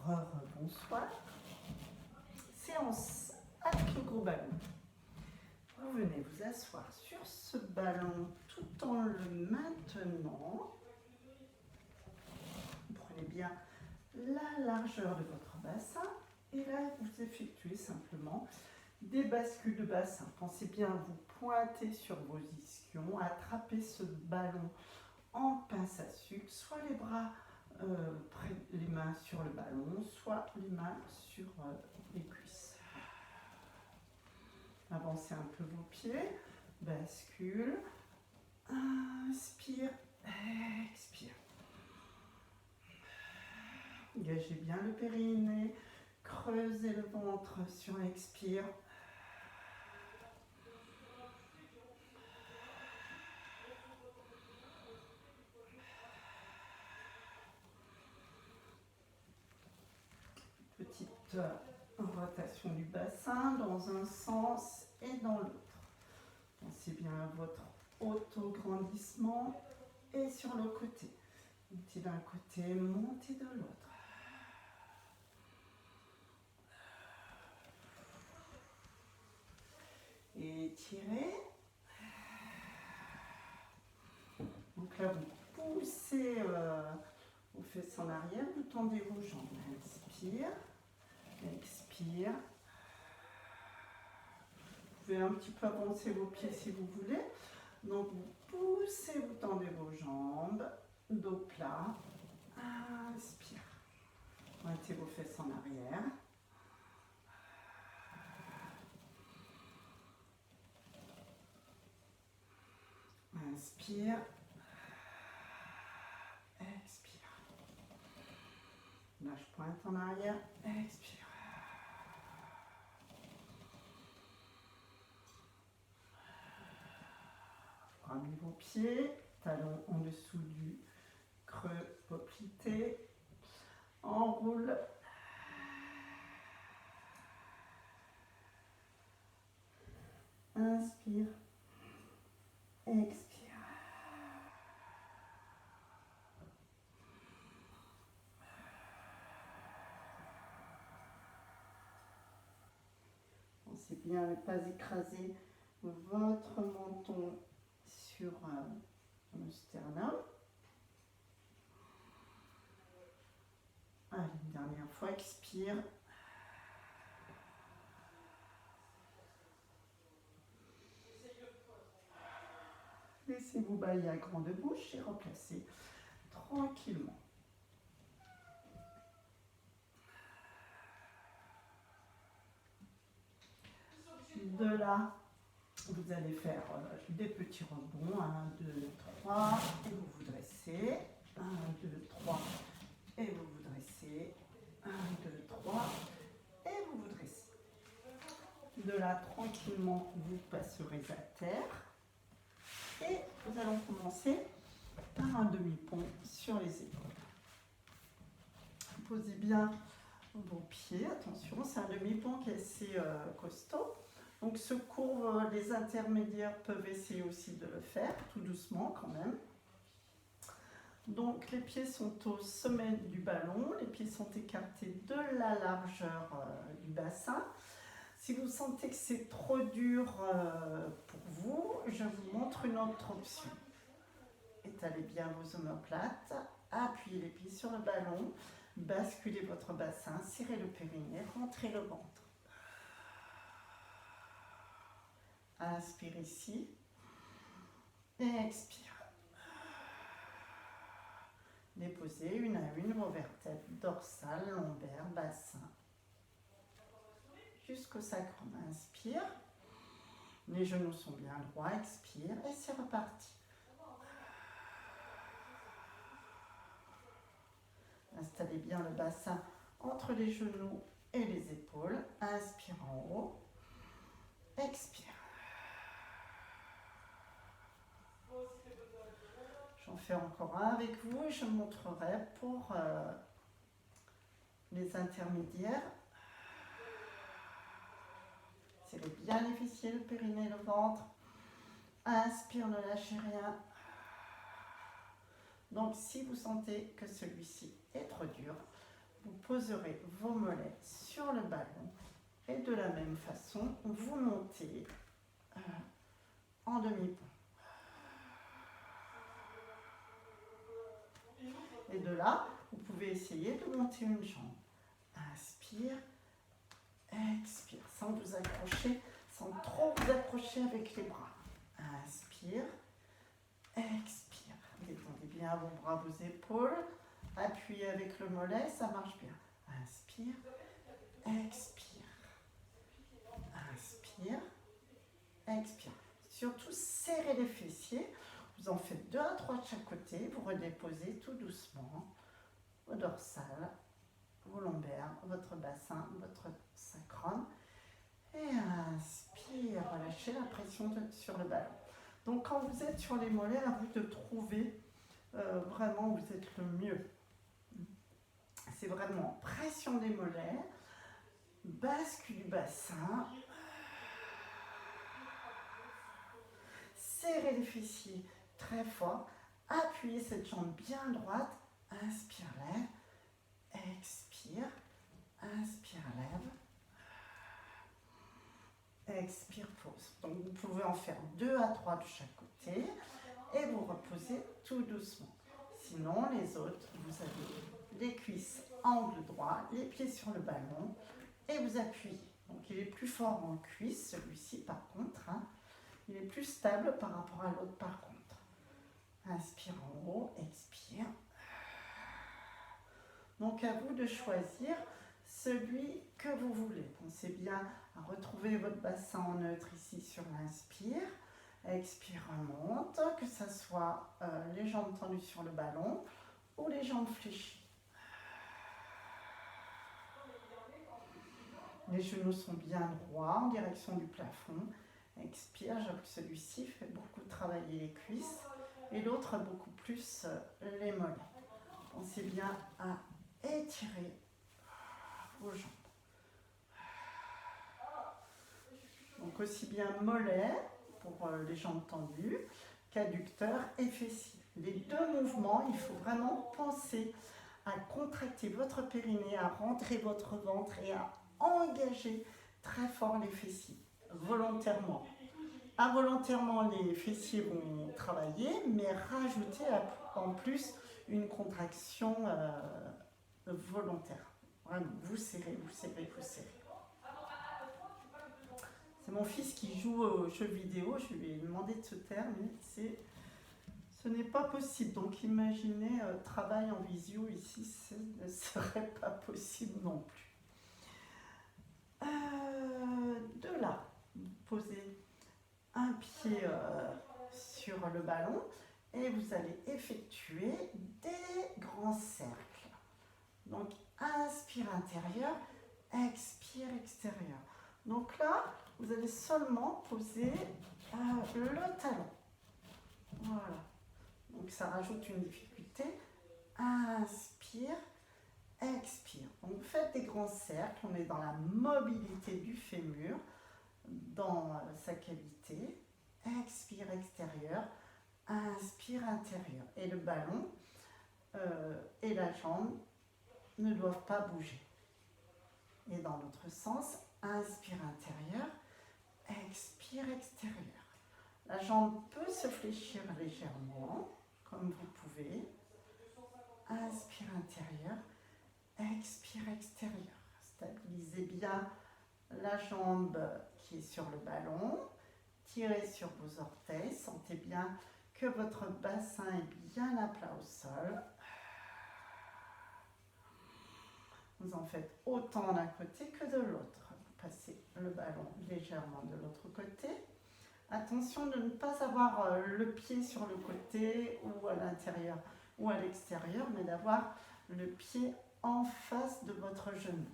Bonsoir. Séance avec le gros ballon. Vous venez vous asseoir sur ce ballon tout en le maintenant. Vous prenez bien la largeur de votre bassin et là vous effectuez simplement des bascules de bassin. Pensez bien à vous pointer sur vos ischions, attraper ce ballon en pince à sucre, soit les bras les mains sur le ballon, soit les mains sur les cuisses. Avancez un peu vos pieds, bascule, inspire, expire. Engagez bien le périnée, creusez le ventre sur expire. Petite rotation du bassin dans un sens et dans l'autre. Pensez bien à votre auto-grandissement et sur le côté. Montez d'un côté, montez de l'autre. Étirez. Donc là, vous poussez vos fesses en arrière, vous tendez vos jambes. Inspire, expire. Vous pouvez un petit peu avancer vos pieds si vous voulez. Donc vous poussez, vous tendez vos jambes, dos plat. Inspire. Pointez vos fesses en arrière. Inspire. Expire. Là, je pointe en arrière. Expire. Ramenez vos pieds, talons en dessous du creux poplité. Enroule. Inspire. Expire. Pensez bien à ne pas écraser votre menton sur le sternum. Allez, une dernière fois, expire. Laissez-vous bâiller à grande bouche et replacez tranquillement. De là, vous allez faire des petits rebonds. 1, 2, 3, et vous vous dressez. 1, 2, 3, et vous vous dressez. 1, 2, 3, et vous vous dressez. De là, tranquillement, vous passerez à terre. Et nous allons commencer par un demi-pont sur les épaules. Posez bien vos pieds, attention, c'est un demi-pont qui est assez costaud. Donc ce courbe, les intermédiaires peuvent essayer aussi de le faire, tout doucement quand même. Donc les pieds sont au sommet du ballon, les pieds sont écartés de la largeur du bassin. Si vous sentez que c'est trop dur pour vous, je vous montre une autre option. Étalez bien vos omoplates, appuyez les pieds sur le ballon, basculez votre bassin, serrez le périnée, rentrez le ventre. Inspire ici et expire. Déposez une à une vos vertèbres dorsales, lombaires, bassin. Jusqu'au sacrum. Inspire. Les genoux sont bien droits. Expire et c'est reparti. Installez bien le bassin entre les genoux et les épaules. Inspire en haut. Expire. J'en fais encore un avec vous et je montrerai pour les intermédiaires. Serrez bien les fessiers, le périnée, le ventre. Inspire, ne lâchez rien. Donc si vous sentez que celui-ci est trop dur, vous poserez vos mollets sur le ballon et de la même façon, vous montez en demi-pont. Et de là, vous pouvez essayer de monter une jambe. Inspire, expire, sans vous accrocher, sans trop vous accrocher avec les bras. Inspire, expire. Détendez bien vos bras, vos épaules. Appuyez avec le mollet, ça marche bien. Inspire, expire. Inspire, expire. Surtout, serrez les fessiers. Vous en faites 2 à 3 de chaque côté. Vous redéposez tout doucement vos dorsales, vos lombaires, votre bassin, votre sacrum. Et inspire, relâchez la pression sur le ballon. Donc quand vous êtes sur les mollets, à vous de trouver vraiment où vous êtes le mieux. C'est vraiment pression des mollets, bascule du bassin, serrez les fessiers très fort, appuyez cette jambe bien droite, inspire, lève, expire, inspire, lève, expire, pause. Donc vous pouvez en faire 2 à 3 de chaque côté et vous reposez tout doucement. Sinon, les autres, vous avez les cuisses angle droit, les pieds sur le ballon et vous appuyez. Donc il est plus fort en cuisse, celui-ci par contre. Il est plus stable par rapport à l'autre par contre. Inspire en haut, expire. Donc à vous de choisir celui que vous voulez. Pensez bien à retrouver votre bassin en neutre ici sur l'inspire. Expire, remonte, que ce soit les jambes tendues sur le ballon ou les jambes fléchies. Les genoux sont bien droits en direction du plafond. Expire, j'avoue que celui-ci fait beaucoup travailler les cuisses et l'autre beaucoup plus les mollets. Pensez bien à étirer vos jambes. Donc aussi bien mollets pour les jambes tendues, qu'adducteurs et fessiers. Les 2 mouvements, il faut vraiment penser à contracter votre périnée, à rentrer votre ventre et à engager très fort les fessiers, volontairement. Involontairement, les fessiers vont travailler, mais rajoutez en plus une contraction volontaire. Vraiment, vous serrez, vous serrez, vous serrez. C'est mon fils qui joue aux jeux vidéo, je lui ai demandé de se taire, mais ce n'est pas possible. Donc imaginez travail en visio ici, ce ne serait pas possible non plus. De là, posez un pied sur le ballon et vous allez effectuer des grands cercles. Donc inspire intérieur, expire extérieur. Donc là, vous allez seulement poser le talon. Voilà. Donc ça rajoute une difficulté. Inspire, expire. Donc vous faites des grands cercles, on est dans la mobilité du fémur, dans sa cavité. Expire extérieur, inspire intérieur. Et le ballon et la jambe ne doivent pas bouger. Et dans l'autre sens, inspire intérieur, expire extérieur. La jambe peut se fléchir légèrement, comme vous pouvez. Inspire intérieur, expire extérieur. Stabilisez bien la jambe qui est sur le ballon. Tirez sur vos orteils. Sentez bien que votre bassin est bien à plat au sol. Vous en faites autant d'un côté que de l'autre. Vous passez le ballon légèrement de l'autre côté. Attention de ne pas avoir le pied sur le côté ou à l'intérieur ou à l'extérieur, mais d'avoir le pied en face de votre genou.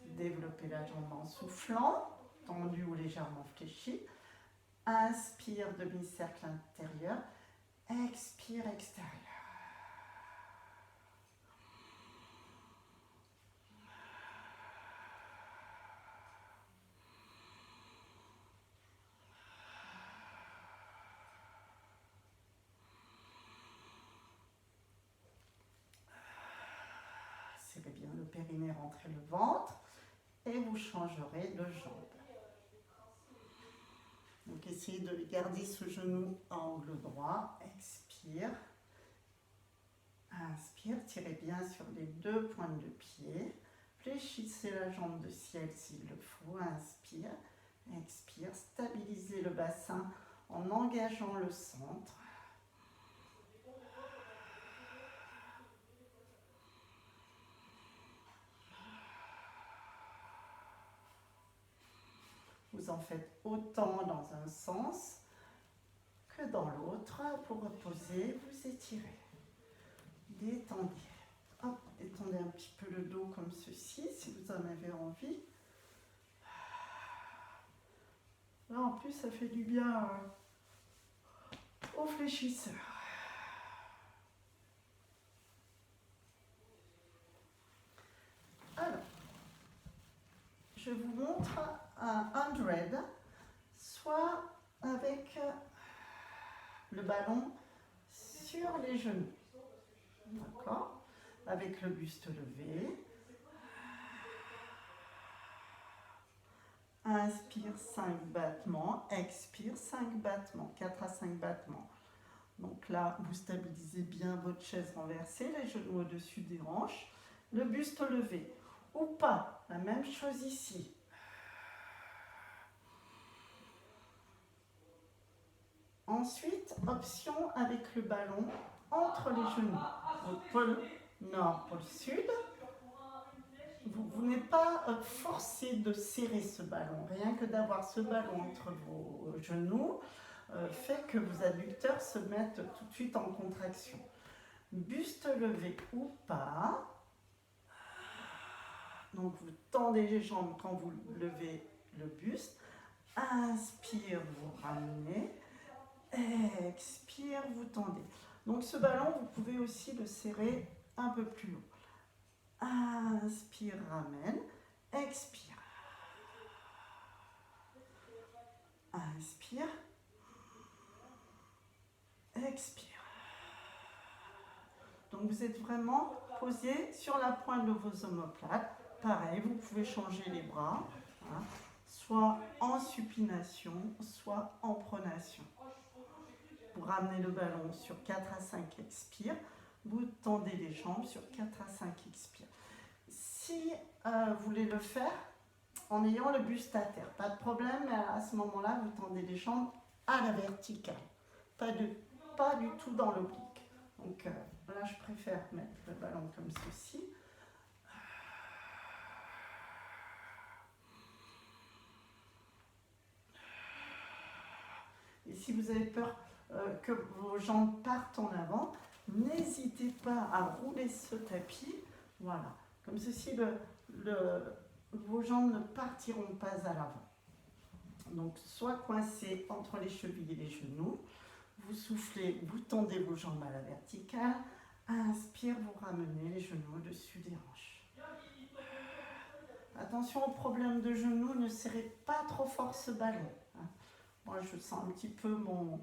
Développez la jambe en soufflant, tendue ou légèrement fléchie. Inspire, demi-cercle intérieur. Expire, extérieur. Serrez bien le périnée, rentrez le ventre et vous changerez de jambe. Donc essayez de garder ce genou à angle droit. Expire. Inspire, tirez bien sur les deux pointes de pied. Fléchissez la jambe de ciel s'il le faut. Inspire. Expire. Stabilisez le bassin en engageant le centre. Vous en faites autant dans un sens que dans l'autre. Pour reposer, vous étirez. Détendez. Hop, détendez un petit peu le dos comme ceci, si vous en avez envie. Là, en plus, ça fait du bien aux fléchisseurs. Alors, je vous montre un 100, soit avec le ballon sur les genoux. D'accord? Avec le buste levé. Inspire 5 battements, expire 5 battements, 4 à 5 battements. Donc là, vous stabilisez bien votre chaise renversée, les genoux au-dessus des hanches, le buste levé. Ou pas, la même chose ici. Ensuite, option avec le ballon entre les genoux. Donc, pôle nord, pôle sud. Vous n'êtes pas forcé de serrer ce ballon. Rien que d'avoir ce ballon entre vos genoux fait que vos adducteurs se mettent tout de suite en contraction. Buste levé ou pas. Donc vous tendez les jambes quand vous levez le buste. Inspire, vous ramenez. Expire, vous tendez. Donc ce ballon, vous pouvez aussi le serrer un peu plus haut. Inspire, ramène. Expire. Inspire. Expire. Donc vous êtes vraiment posé sur la pointe de vos omoplates. Pareil, vous pouvez changer les bras, hein, soit en supination, soit en pronation. Vous ramenez le ballon sur 4 à 5 expire. Vous tendez les jambes sur 4 à 5 expire. Si vous voulez le faire en ayant le buste à terre, pas de problème, mais à ce moment-là, vous tendez les jambes à la verticale, pas du tout dans l'oblique. Donc là, je préfère mettre le ballon comme ceci. Et si vous avez peur que vos jambes partent en avant, n'hésitez pas à rouler ce tapis. Voilà, comme ceci, vos jambes ne partiront pas à l'avant. Donc, soit coincé entre les chevilles et les genoux, vous soufflez, vous tendez vos jambes à la verticale. Inspire, vous ramenez les genoux au-dessus des hanches. Attention aux problèmes de genoux, ne serrez pas trop fort ce ballon. Moi, je sens un petit peu mon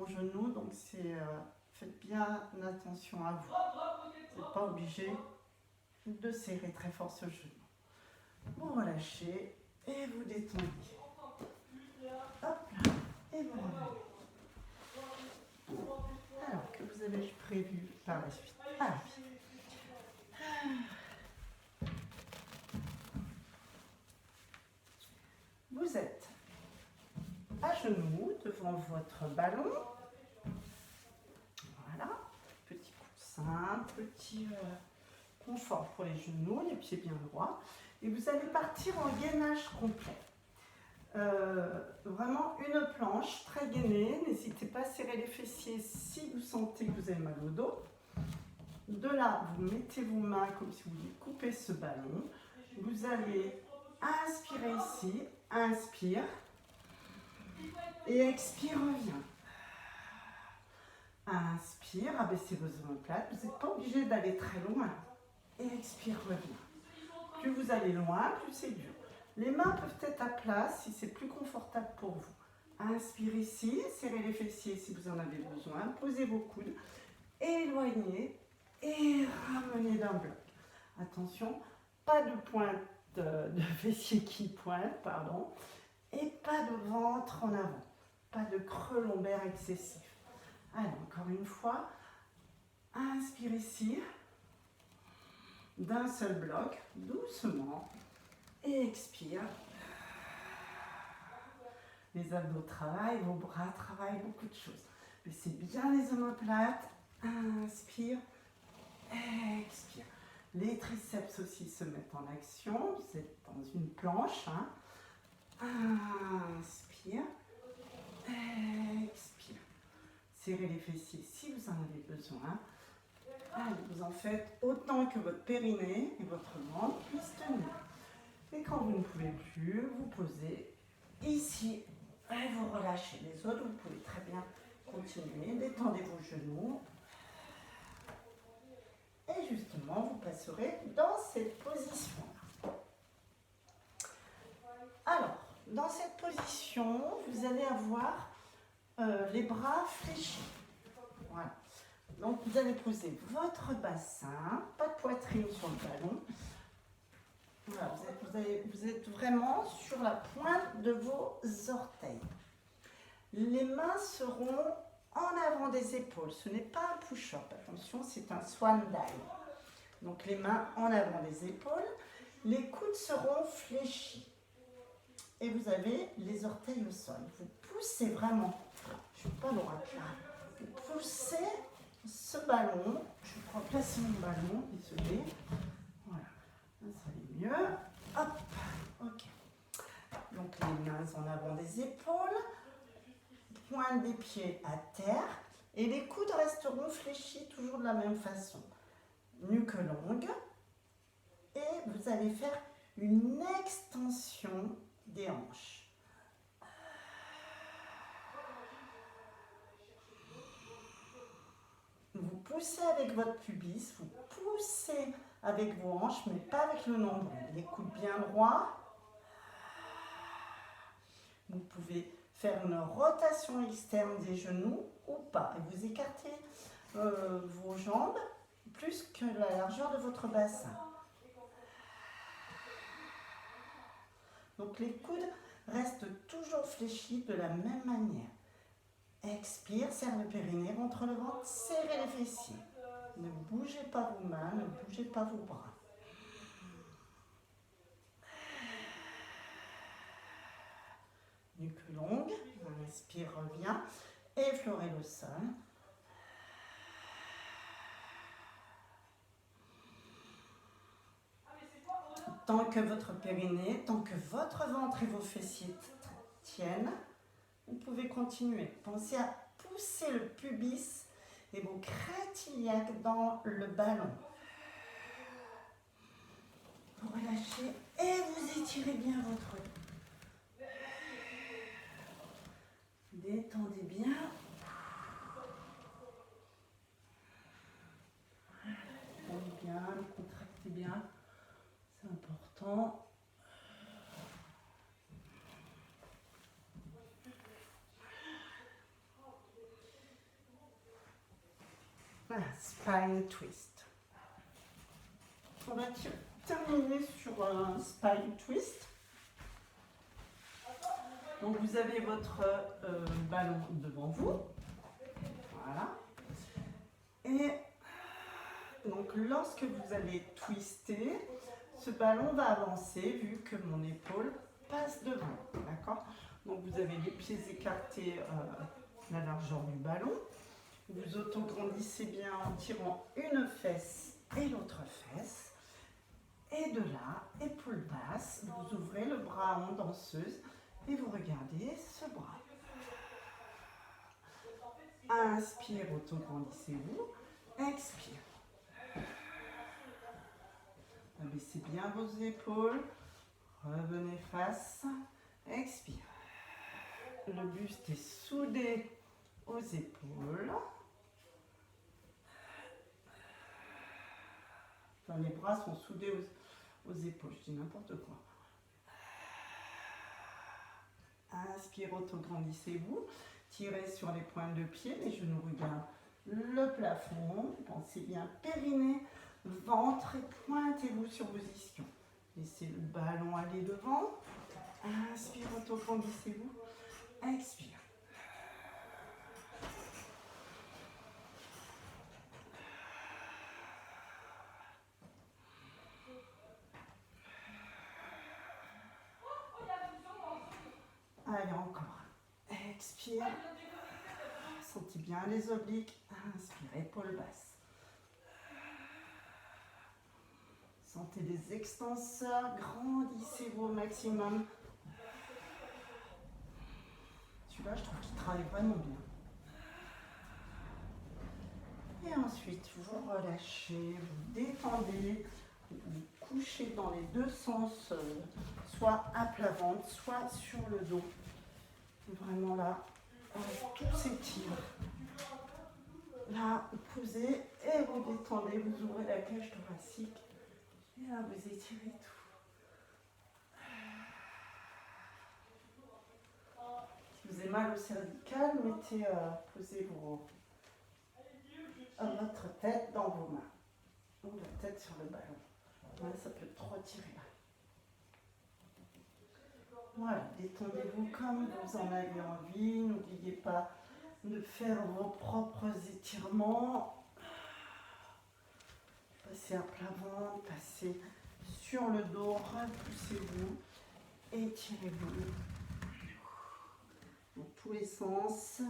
genou, donc faites bien attention à vous. Vous n'êtes pas obligé de serrer très fort ce genou. Vous relâchez et vous détendez. Hop là, et voilà. Alors, que vous avez prévu par la suite? Vous êtes à genoux devant votre ballon. Voilà, petit coussin, petit confort pour les genoux, les pieds bien droits. Et vous allez partir en gainage complet. Vraiment une planche très gainée. N'hésitez pas à serrer les fessiers si vous sentez que vous avez mal au dos. De là, vous mettez vos mains comme si vous vouliez couper ce ballon. Vous allez inspirer ici, inspire. Et expire, revient. Inspire, abaissez vos omoplates. Vous n'êtes pas obligé d'aller très loin. Et expire, revient. Plus vous allez loin, plus c'est dur. Les mains peuvent être à plat si c'est plus confortable pour vous. Inspirez ici, serrez les fessiers si vous en avez besoin. Posez vos coudes, éloignez et ramenez d'un bloc. Attention, pas de pointe de fessier qui pointe, pardon, et pas de ventre en avant, pas de creux lombaire excessif. Allez, encore une fois, inspire ici, d'un seul bloc, doucement, et expire. Les abdos travaillent, vos bras travaillent, beaucoup de choses. Laissez bien les omoplates, inspire, expire. Les triceps aussi se mettent en action, vous êtes dans une planche, hein. Inspire, expire. Serrez les fessiers si vous en avez besoin. Allez, vous en faites autant que votre périnée et votre ventre puissent tenir. Et quand vous ne pouvez plus, vous posez ici et vous relâchez les autres. Vous pouvez très bien continuer. Détendez vos genoux. Et justement, vous passerez dans cette position-là. Alors, dans cette position, vous allez avoir les bras fléchis. Voilà. Donc, vous allez poser votre bassin, pas de poitrine sur le ballon. Voilà, vous êtes vraiment sur la pointe de vos orteils. Les mains seront en avant des épaules. Ce n'est pas un push-up, attention, c'est un swan dive. Donc, les mains en avant des épaules. Les coudes seront fléchis. Et vous avez les orteils au sol. Vous poussez vraiment. Je ne suis pas droite là. Vous poussez ce ballon. Je vais replacer mon ballon, désolé. Voilà, ça allait mieux. Hop, ok. Donc les mains en avant des épaules, pointe des pieds à terre et les coudes resteront fléchis toujours de la même façon. Nuque longue et vous allez faire une extension des hanches. Vous poussez avec votre pubis, vous poussez avec vos hanches, mais pas avec le nombril. Les coudes bien droits. Vous pouvez faire une rotation externe des genoux ou pas. Et vous écartez vos jambes plus que la largeur de votre bassin. Donc les coudes restent toujours fléchis de la même manière. Expire, serre le périnée, rentre le ventre, serrez les fessiers. Ne bougez pas vos mains, ne bougez pas vos bras. Nuque longue, inspire, revient, effleurez le sol. Tant que votre périnée, tant que votre ventre et vos fessiers tiennent, vous pouvez continuer. Pensez à pousser le pubis et vos crêtes iliaques dans le ballon. Vous relâchez et vous étirez bien votre dos. Détendez bien. Détendez bien, contractez bien. C'est important. Voilà, spine twist. On va terminer sur un spine twist. Donc vous avez votre ballon devant vous. Voilà. Et donc lorsque vous allez twister, ce ballon va avancer vu que mon épaule passe devant. D'accord? Donc vous avez les pieds écartés la largeur du ballon. Vous autograndissez bien en tirant une fesse et l'autre fesse. Et de là, épaule basse, vous ouvrez le bras en danseuse et vous regardez ce bras. Inspire, autograndissez-vous. Expire. Abaissez bien vos épaules. Revenez face. Expire. Le buste est soudé aux épaules. Enfin, les bras sont soudés aux épaules. Je dis n'importe quoi. Inspire, autograndissez-vous. Tirez sur les pointes de pied. Les genoux regardent le plafond. Pensez bien périnée, ventre et pointez-vous sur vos ischions. Laissez le ballon aller devant. Inspire, autograndissez-vous. Expire. Allez, encore. Expire. Sentez bien les obliques. Inspire, épaules basses. Sentez les extenseurs. Grandissez-vous au maximum. Celui-là, je trouve qu'il travaille vraiment bien. Et ensuite, vous relâchez, vous détendez, vous couchez dans les deux sens, soit à plat ventre, soit sur le dos. Vraiment là, tout s'étire. Là, vous posez et vous détendez, vous ouvrez la cage thoracique. Et là, vous étirez tout. Si vous avez mal au cervical, posez votre tête dans vos mains. Ou la tête sur le ballon. Là, ça peut trop tirer. Voilà, détendez-vous comme vous en avez envie. N'oubliez pas de faire vos propres étirements. Passez à plat ventre, passez sur le dos, repoussez-vous, étirez-vous dans tous les sens.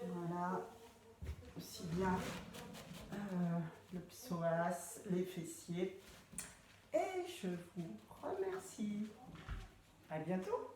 Voilà, aussi bien le psoas, les fessiers. Et je vous remercie. À bientôt.